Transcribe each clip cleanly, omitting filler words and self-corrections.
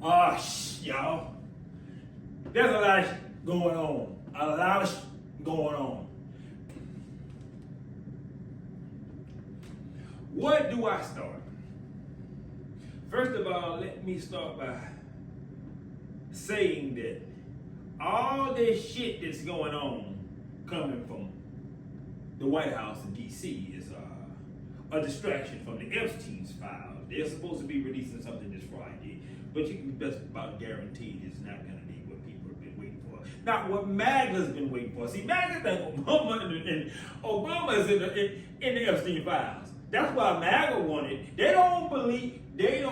Y'all, there's a lot going on. A lot going on. Where do I start? First of all, let me start by saying that all this shit that's going on coming from the White House in D.C. is a distraction from the Epstein's files. They're supposed to be releasing something this Friday, but you can just about guarantee it's not going to be what people have been waiting for. Not what MAGA's been waiting for. See, MAGA think Obama is in the Epstein files. That's why MAGA wanted. They don't believe they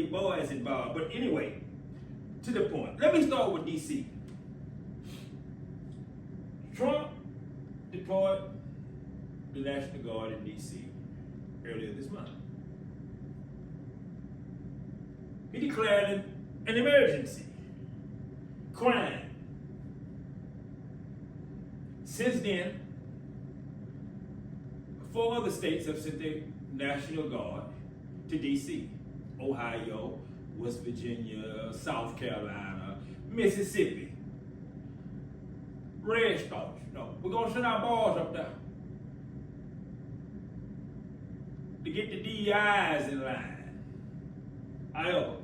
boys involved. But anyway, to the point. Let me start with D.C. Trump deployed the National Guard in D.C. earlier this month. He declared an emergency. Crime. Since then, 4 other states have sent their National Guard to D.C. Ohio, West Virginia, South Carolina, Mississippi. Red Stars. No, we're going to send our boys up there to get the DEIs in line. However,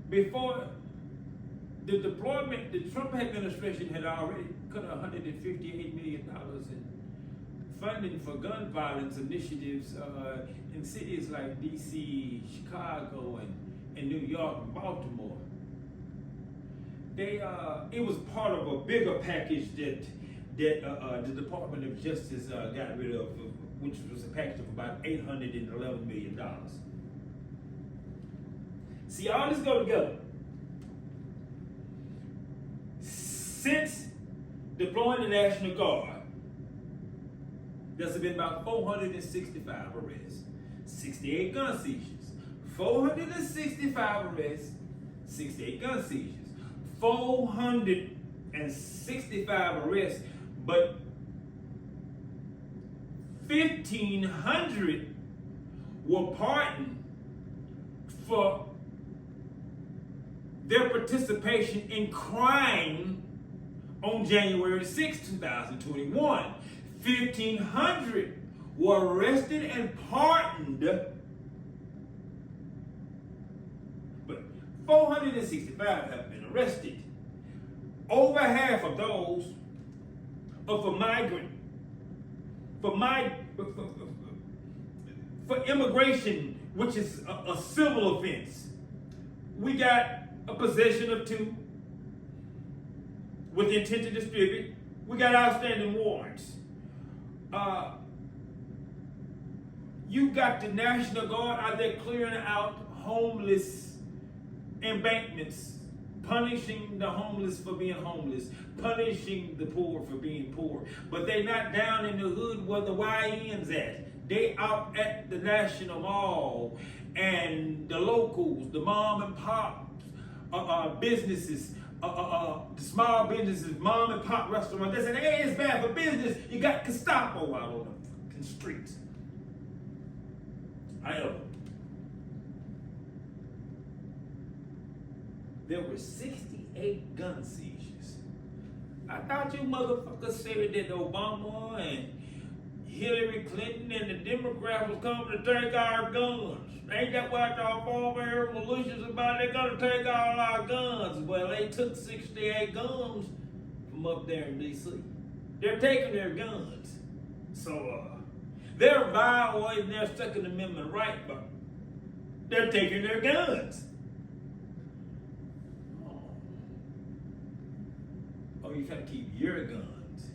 before the deployment, the Trump administration had already cut $158 million in funding for gun violence initiatives in cities like D.C., Chicago, and New York and Baltimore. It was part of a bigger package that the Department of Justice got rid of, which was a package of about $811 million. See, all this go together. Since deploying the National Guard, there's been about 465 arrests, 68 gun seizures, 465 arrests, 68 gun seizures, 465 arrests, but 1,500 were pardoned for their participation in crime on January 6, 2021. 1,500 were arrested and pardoned, but 465 have been arrested. Over half of those are for immigration, which is a civil offense. We got a possession of 2 with the intent to distribute. We got outstanding warrants. You got the National Guard out there clearing out homeless embankments, punishing the homeless for being homeless, punishing the poor for being poor. But they not down in the hood where the YN's at. They out at the National Mall, and the locals, the mom and pop businesses, the small businesses, mom and pop restaurants. They say, hey, it's bad for business. You got Gestapo out on the fucking streets. There were 68 gun seizures. I thought you motherfuckers said that Obama and Hillary Clinton and the Democrats was coming to take our guns. Ain't that what y'all former militias about? They're gonna take all our guns. Well, they took 68 guns from up there in D.C. They're taking their guns. So, they're violating their Second Amendment right, but they're taking their guns. Oh, you trying to keep your guns.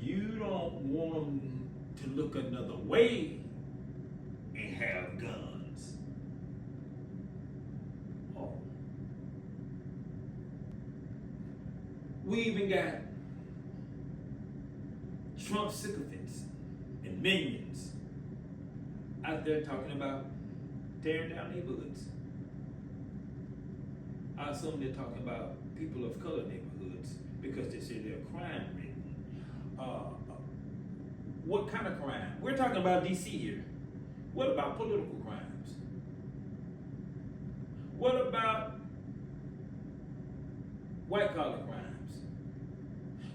You don't want them to look another way and have guns. Oh. We even got Trump sycophants and minions out there talking about tearing down neighborhoods. I assume they're talking about people of color neighborhoods because they say they're crime-ridden. What kind of crime? We're talking about D.C. here. What about political crimes? What about white collar crimes?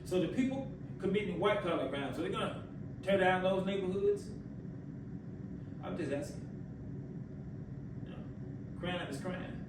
So the people committing white collar crimes, so they're gonna tear down those neighborhoods? I'm just asking. You know, crime is crime.